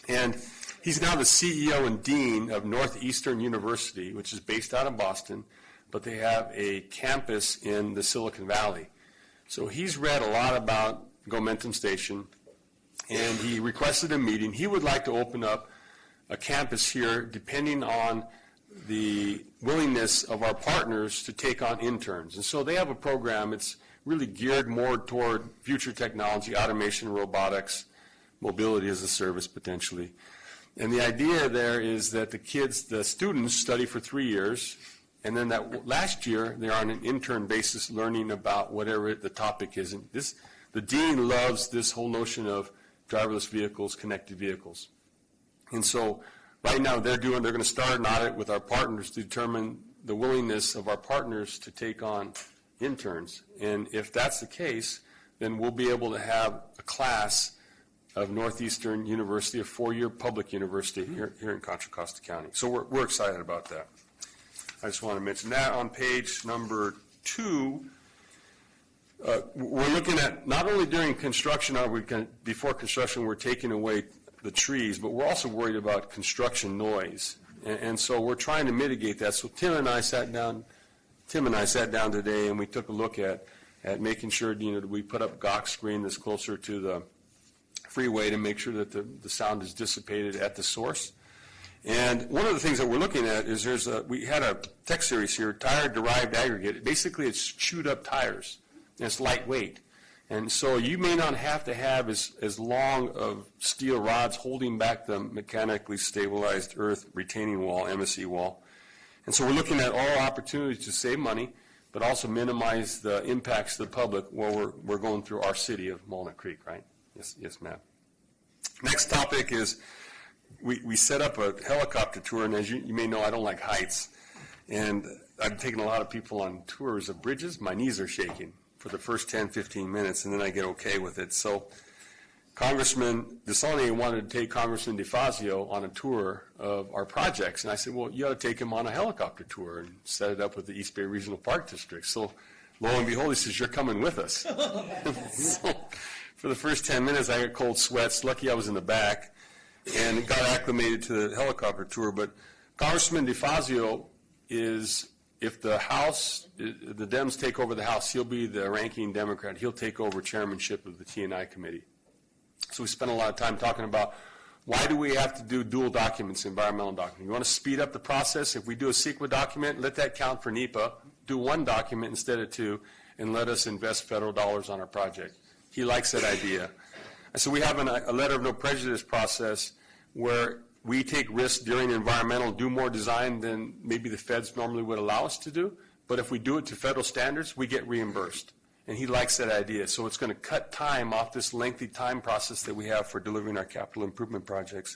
And he's now the CEO and dean of Northeastern University, which is based out of Boston, but they have a campus in the Silicon Valley. So he's read a lot about Gomentum Station, and he requested a meeting. He would like to open up a campus here depending on the willingness of our partners to take on interns. And so they have a program. It's really geared more toward future technology, automation, robotics, mobility as a service potentially. And the idea there is that the students study for 3 years, and then that last year they're on an intern basis learning about whatever the topic is. And the dean loves this whole notion of driverless vehicles, connected vehicles. And so right now they're going to start an audit with our partners to determine the willingness of our partners to take on interns. And if that's the case, then we'll be able to have a class of Northeastern University, a 4-year public university here in Contra Costa County. So we're excited about that. I just want to mention that. On page number 2, we're looking at not only during construction, before construction we're taking away the trees, but we're also worried about construction noise. And so we're trying to mitigate that. So Tim and I sat down today, and we took a look at making sure, we put up GOX screen that's closer to the freeway to make sure that the sound is dissipated at the source. And one of the things that we're looking at is we had a tech series here, tire-derived aggregate. Basically, it's chewed up tires, and it's lightweight. And so you may not have to have as long of steel rods holding back the mechanically stabilized earth retaining wall, MSE wall. And so we're looking at all opportunities to save money, but also minimize the impacts to the public while we're going through our city of Walnut Creek, right? Yes, ma'am. Next topic is we set up a helicopter tour, and as you may know, I don't like heights. And I've taken a lot of people on tours of bridges. My knees are shaking for the first 10, 15 minutes, and then I get okay with it. So Congressman DeSaulnier wanted to take Congressman DeFazio on a tour of our projects, and I said, well, you ought to take him on a helicopter tour and set it up with the East Bay Regional Park District. So lo and behold, he says, you're coming with us. So for the first 10 minutes, I got cold sweats. Lucky I was in the back and got acclimated to the helicopter tour. But Congressman DeFazio is, if the House, the Dems take over the House, he'll be the ranking Democrat. He'll take over chairmanship of the T&I committee. So we spent a lot of time talking about why do we have to do dual documents, environmental documents. You want to speed up the process? If we do a CEQA document, let that count for NEPA. Do one document instead of two, and let us invest federal dollars on our project. He likes that idea. And so we have a letter of no prejudice process where we take risks during environmental, do more design than maybe the feds normally would allow us to do. But if we do it to federal standards, we get reimbursed. And he likes that idea. So it's going to cut time off this lengthy time process that we have for delivering our capital improvement projects.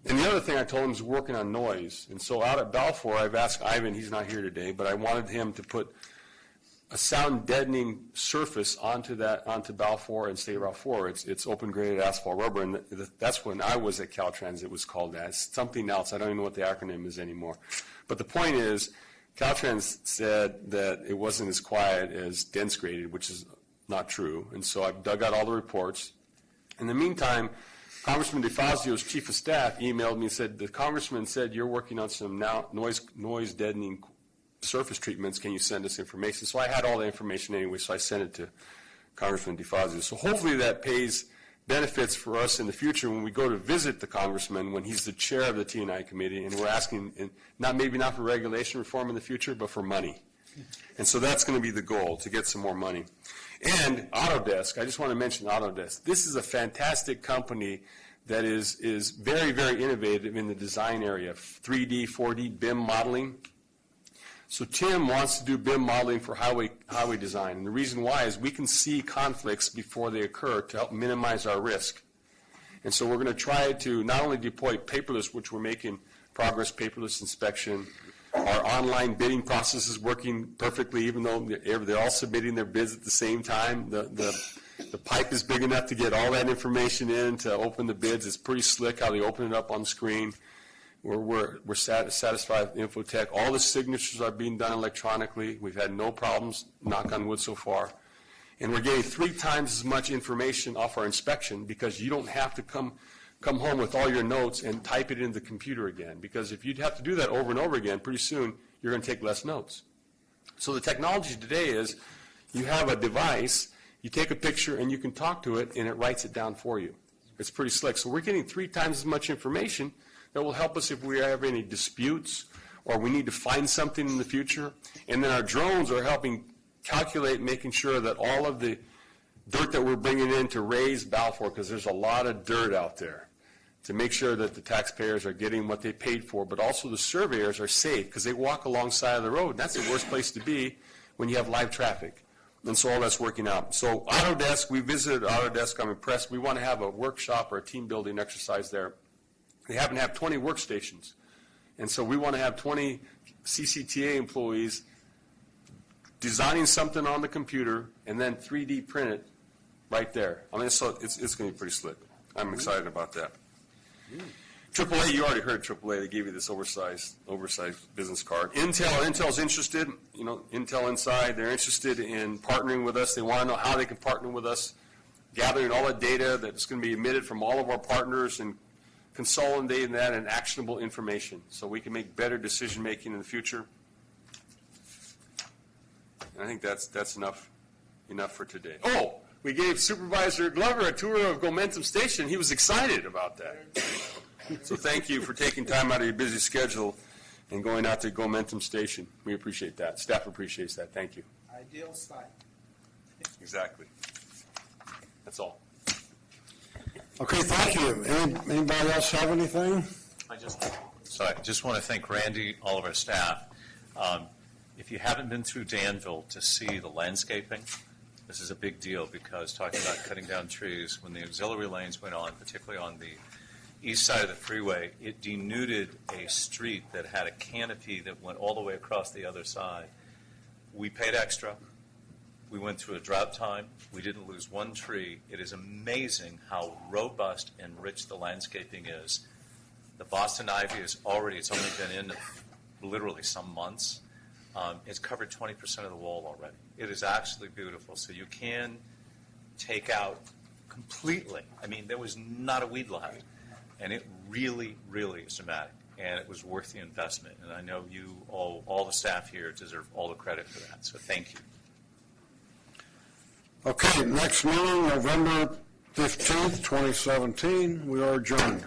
And the other thing I told him is working on noise. And so out at Balfour, I've asked Ivan, he's not here today, but I wanted him to put a sound deadening surface onto Balfour and State Route 4. It's open graded asphalt rubber, and that's when I was at Caltrans it was called that. It's something else. I don't even know what the acronym is anymore. But the point is, Caltrans said that it wasn't as quiet as dense graded, which is not true. And so I've dug out all the reports. In the meantime, Congressman DeFazio's chief of staff emailed me and said, the congressman said you're working on some noise deadening surface treatments. Can you send us information? So I had all the information anyway, so I sent it to Congressman DeFazio. So hopefully that pays benefits for us in the future when we go to visit the congressman when he's the chair of the T&I committee, and we're asking, maybe not for regulation reform in the future, but for money. And so that's going to be the goal, to get some more money. And Autodesk, I just want to mention Autodesk. This is a fantastic company that is very, very innovative in the design area, 3D, 4D BIM modeling. So Tim wants to do BIM modeling for highway design. And the reason why is we can see conflicts before they occur to help minimize our risk. And so we're going to try to not only deploy paperless, which we're making progress, paperless inspection. Our online bidding process is working perfectly, even though they're all submitting their bids at the same time. The pipe is big enough to get all that information in to open the bids. It's pretty slick how they open it up on the screen. We're satisfied with Infotech. All the signatures are being done electronically. We've had no problems, knock on wood, so far. And we're getting 3 times as much information off our inspection because you don't have to come home with all your notes and type it into the computer again. Because if you'd have to do that over and over again, pretty soon you're going to take less notes. So the technology today is you have a device, you take a picture and you can talk to it and it writes it down for you. It's pretty slick. So we're getting 3 times as much information that will help us if we have any disputes or we need to find something in the future. And then our drones are helping calculate, making sure that all of the dirt that we're bringing in to raise Balfour, because there's a lot of dirt out there, to make sure that the taxpayers are getting what they paid for, but also the surveyors are safe because they walk alongside of the road. And that's the worst place to be when you have live traffic. And so all that's working out. So Autodesk, we visited Autodesk. I'm impressed. We want to have a workshop or a team building exercise there. They happen to have 20 workstations. And so we want to have 20 CCTA employees designing something on the computer and then 3D print it right there. I mean, so it's going to be pretty slick. I'm excited about that. AAA, you already heard AAA. They gave you this oversized business card. Intel's interested. Intel Inside, they're interested in partnering with us. They want to know how they can partner with us, gathering all the data that's going to be emitted from all of our partners and consolidating that in actionable information so we can make better decision-making in the future. And I think that's enough for today. Oh, we gave Supervisor Glover a tour of Gomentum Station. He was excited about that. So thank you for taking time out of your busy schedule and going out to Gomentum Station. We appreciate that. Staff appreciates that. Thank you. Ideal site. Exactly. That's all. Okay, thank you. Anybody else have anything? I just want to thank Randy, all of our staff. If you haven't been through Danville to see the landscaping, this is a big deal because talking about cutting down trees, when the auxiliary lanes went on, particularly on the east side of the freeway, it denuded a street that had a canopy that went all the way across the other side. We paid extra. We went through a drought time. We didn't lose one tree. It is amazing how robust and rich the landscaping is. The Boston ivy is already, it's only been in literally some months. It's covered 20% of the wall already. It is absolutely beautiful. So you can take out completely. I mean, there was not a weed left. And it really, really is dramatic. And it was worth the investment. And I know you, all the staff here, deserve all the credit for that. So thank you. Okay, next meeting, November 15th, 2017. We are adjourned.